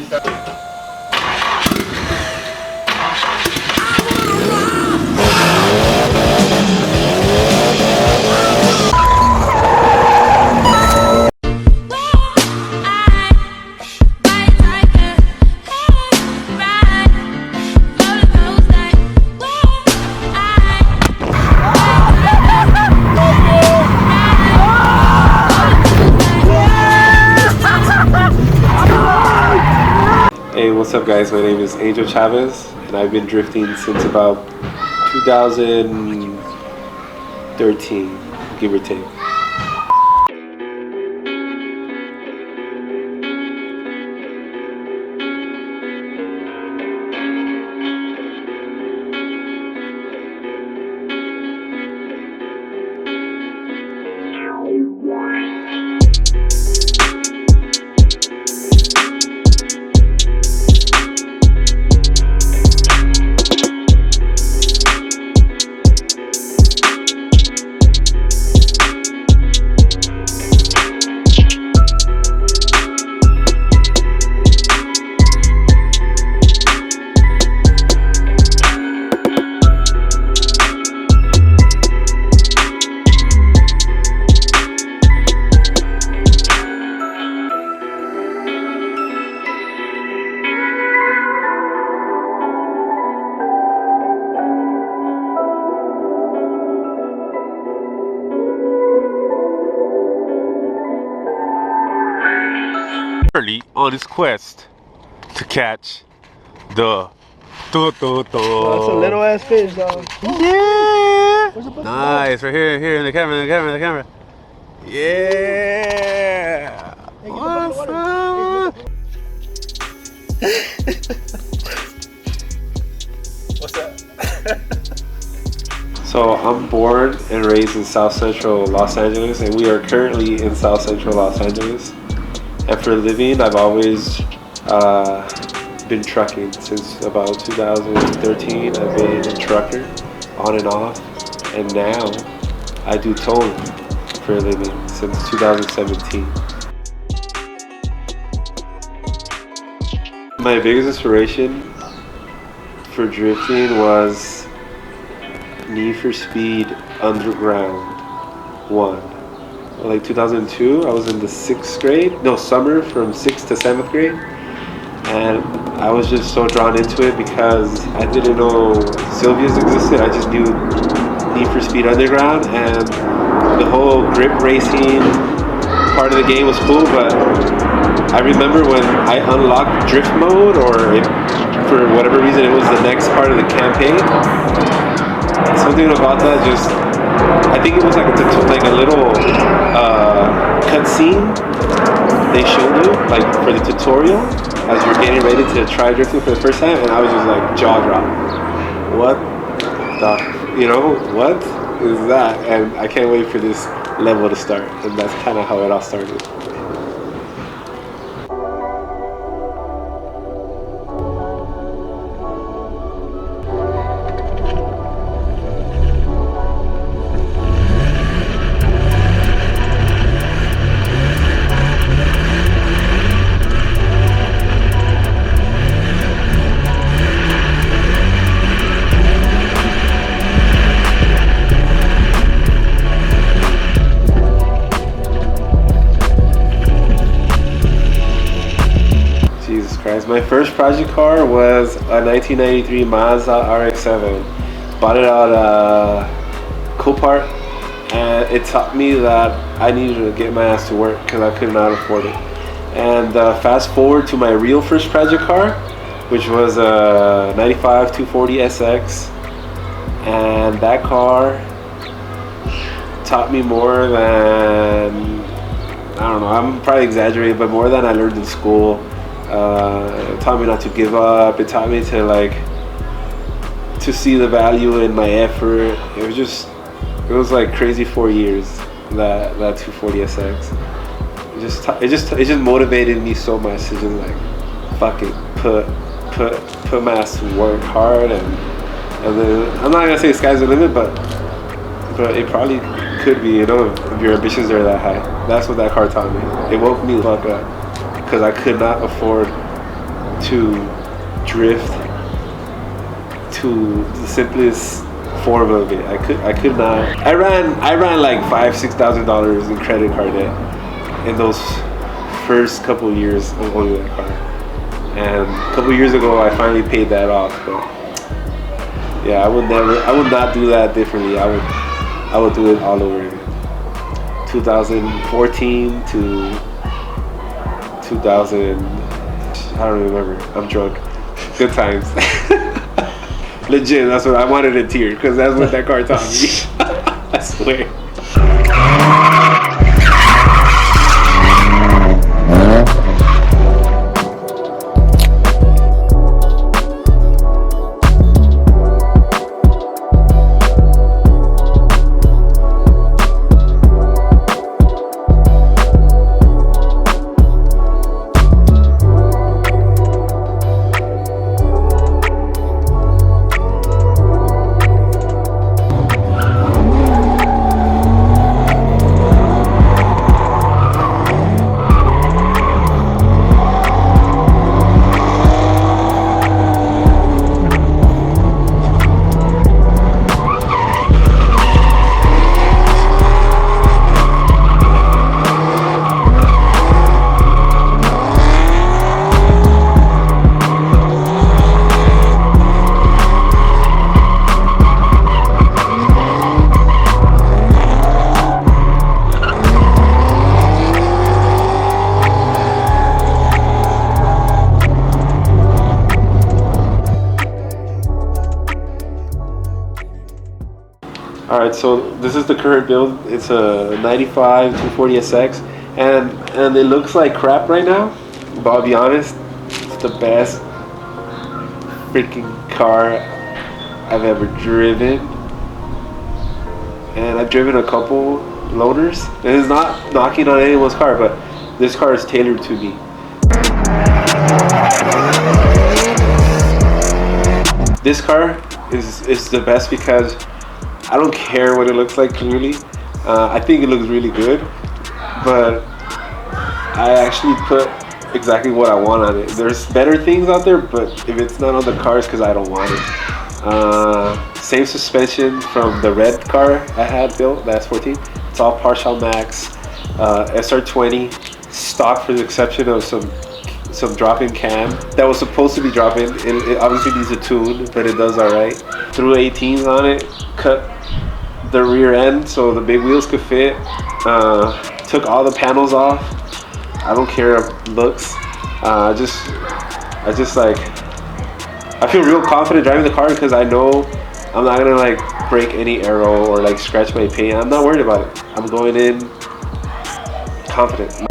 Hey, what's up guys? My name is Chavez and I've been drifting since about 2013, give or take. On his quest to catch the That's a little ass fish, dog. Yeah. Nice, right here in the camera, Yeah. Awesome. What's that? So I'm born and raised in South Central Los Angeles, and we are currently in South Central Los Angeles. And for a living, I've always been trucking since about 2013. I've been a trucker on and off, and now I do towing for a living since 2017. My biggest inspiration for drifting was Need for Speed Underground 1. Like 2002, I was in the 6th grade, no, summer from 6th to 7th grade, and I was just so drawn into it because I didn't know Sylvia's existed. I just knew Need for Speed Underground, and the whole grip racing part of the game was cool, but I remember when I unlocked drift mode, or if for whatever reason it was the next part of the campaign, something about that just, I think it was like a little cutscene they showed you, like for the tutorial, as you're getting ready to try drifting for the first time, and I was just like jaw drop. What what is that? And I can't wait for this level to start, and that's kind of how it all started. My first project car was a 1993 Mazda RX-7. Bought it out Copart, and it taught me that I needed to get my ass to work because I could not afford it. And fast forward to my real first project car, which was a 95 240 SX, and that car taught me more than, I don't know, I'm probably exaggerating, but more than I learned in school. It taught me not to give up. It taught me to see the value in my effort. It was like crazy 4 years, that 240 SX. It just motivated me so much to just like, fuck it, put my ass to work hard, and then I'm not gonna say sky's the limit, but it probably could be, if your ambitions are that high. That's what that car taught me. It woke me the fuck up, because I could not afford to drift to the simplest form of it. I could not. I ran like $5,000-6,000 in credit card debt in those first couple years of owning that car. And a couple years ago, I finally paid that off. But yeah, I would not do that differently. I would do it all over again. 2014 to 2000. I don't remember. I'm drunk. Good times. Legit, that's what I wanted a tear because that's what that car taught me. I swear. Alright, so this is the current build. It's a 95 240SX, and it looks like crap right now, but I'll be honest, it's the best freaking car I've ever driven. And I've driven a couple loaners, and it's not knocking on anyone's car, but this car is tailored to me. This car is the best because I don't care what it looks like clearly. I think it looks really good, but I actually put exactly what I want on it. There's better things out there, but if it's not on the car, it's because I don't want it. Same suspension from the red car I had built, the S14. It's all Partial Max, SR20, stock for the exception of some drop-in cam that was supposed to be drop-in. It obviously needs a tune, but it does all right. Threw 18s on it, cut the rear end so the big wheels could fit. Took all the panels off. I don't care if looks. I feel real confident driving the car because I know I'm not gonna like break any arrow or like scratch my paint. I'm not worried about it. I'm going in confident.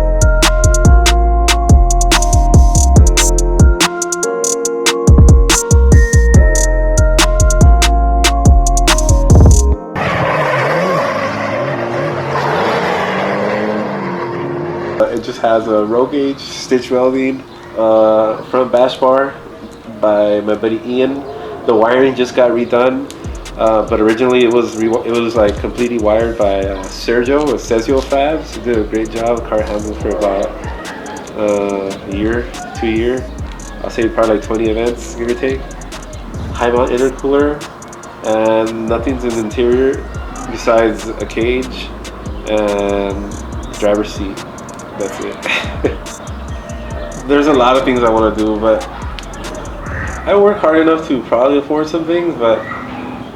It just has a roll gauge, stitch welding, front bash bar by my buddy Ian. The wiring just got redone, but originally it was like completely wired by Sergio with Cezio Fabs. He did a great job. The car handled for about a year, 2 years. I'll say probably like 20 events, give or take. High mount intercooler, and nothing's in the interior besides a cage and driver's seat. That's it. There's a lot of things I want to do, but I work hard enough to probably afford some things, but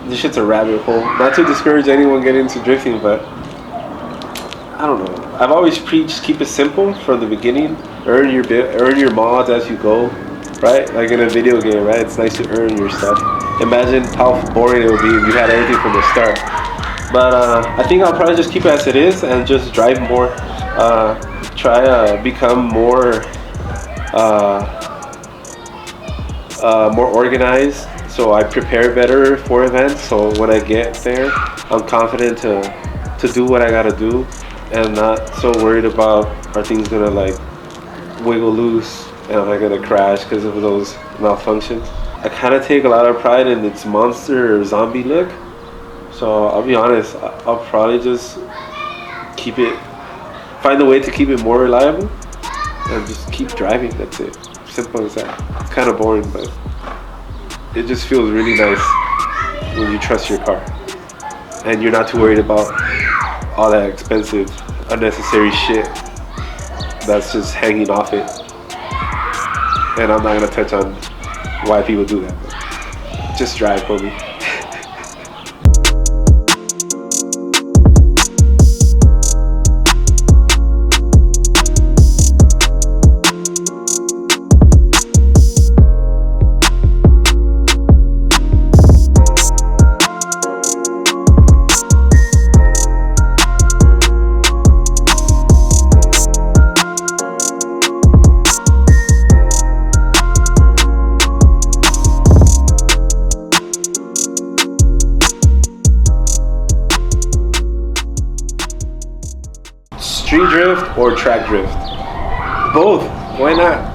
this shit's a rabbit hole. Not to discourage anyone getting into drifting, but I don't know. I've always preached keep it simple from the beginning. Earn your mods as you go, right? Like in a video game, right? It's nice to earn your stuff. Imagine how boring it would be if you had everything from the start. But I think I'll probably just keep it as it is and just drive more. Try to become more organized, so I prepare better for events. So when I get there, I'm confident to do what I gotta do, and not so worried about are things gonna like wiggle loose and am I gonna crash because of those malfunctions. I kind of take a lot of pride in its monster or zombie look, so I'll be honest, I'll probably just find a way to keep it more reliable and just keep driving. That's it. Simple as that. It's kind of boring, but it just feels really nice when you trust your car and you're not too worried about all that expensive, unnecessary shit that's just hanging off it. And I'm not gonna touch on why people do that. But just drive, homie. Street drift or track drift? Both. Why not?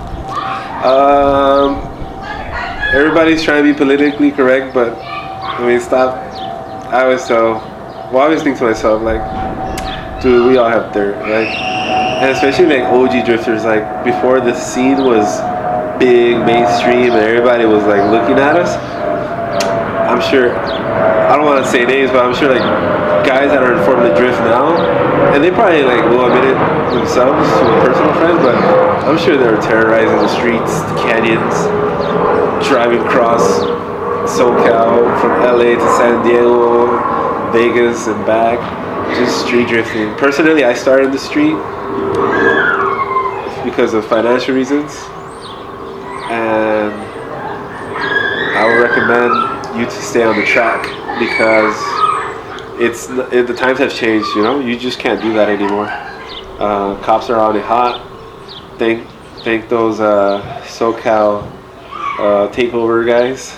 Everybody's trying to be politically correct, but I mean, stop. I always think to myself, like, dude, we all have dirt, like, and especially like OG drifters, like before the scene was big, mainstream, and everybody was like looking at us. I'm sure, I don't want to say names, but I'm sure like guys that are in Formula Drift now, and they probably like will admit it themselves to a personal friend, but I'm sure they're terrorizing the streets, the canyons, driving across SoCal from LA to San Diego, Vegas and back, just street drifting. Personally, I started the street because of financial reasons, and I would recommend you to stay on the track because the times have changed. You know, you just can't do that anymore. Cops are on it hot. Thank those SoCal takeover guys.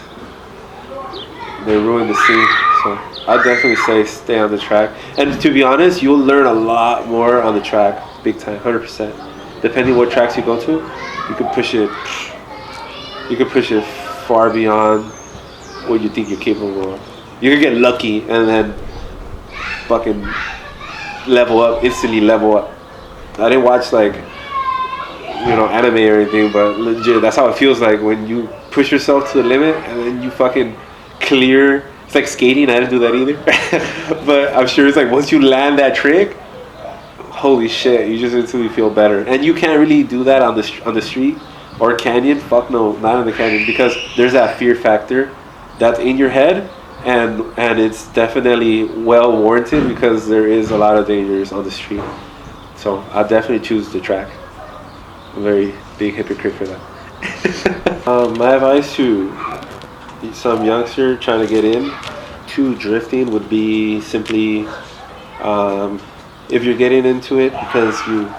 They ruined the scene. So I'd definitely say stay on the track. And to be honest, you'll learn a lot more on the track, big time, 100%. Depending what tracks you go to, you can push it. You can push it far beyond what you think you're capable of. You can get lucky and then fucking instantly level up. I didn't watch like, you know, anime or anything, but legit, that's how it feels like when you push yourself to the limit and then you fucking clear. It's like skating. I didn't do that either. But I'm sure it's like once you land that trick, holy shit, you just instantly feel better. And you can't really do that on the street or canyon. Fuck no, not in the canyon, because there's that fear factor that's in your head, and it's definitely well warranted because there is a lot of dangers on the street. So I definitely choose the track. I'm a very big hypocrite for that. My advice to some youngster trying to get in to drifting would be simply, if you're getting into it because you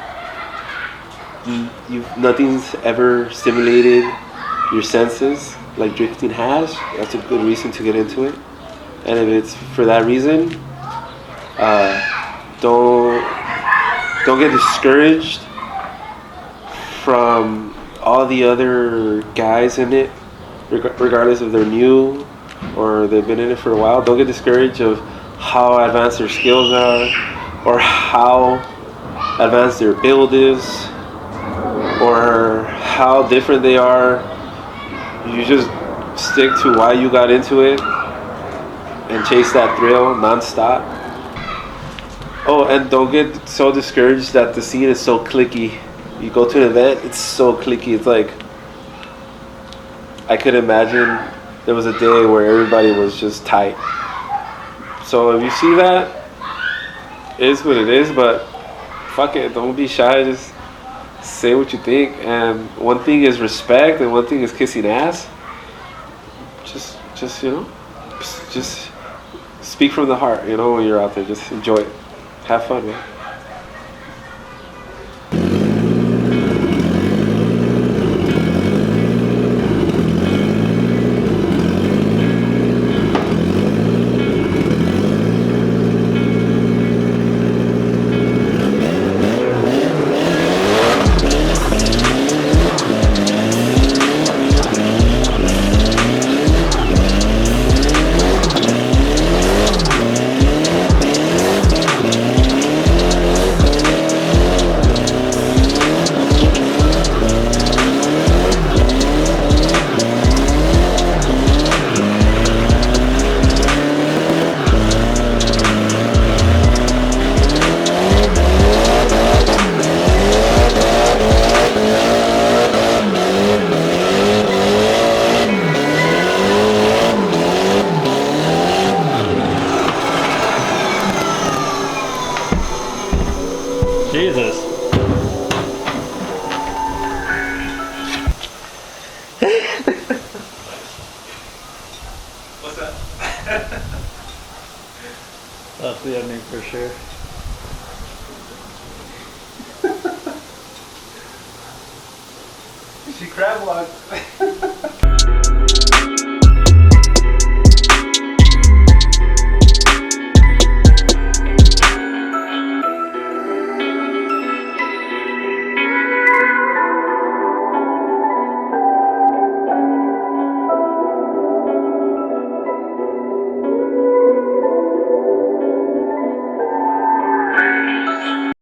nothing's ever stimulated your senses like drifting has, that's a good reason to get into it. And if it's for that reason, don't get discouraged from all the other guys in it, regardless if they're new or they've been in it for a while. Don't get discouraged of how advanced their skills are or how advanced their build is or how different they are. You just stick to why you got into it and chase that thrill non-stop. Oh, and don't get so discouraged that the scene is so cliquey. You go to an event, it's so cliquey. It's like, I could imagine there was a day where everybody was just tight. So if you see that, it is what it is, but fuck it, don't be shy, just say what you think. And one thing is respect and one thing is kissing ass. Just you know, just speak from the heart, you know, when you're out there. Just enjoy it. Have fun, man. What's that? That's the ending for sure. She crab walked.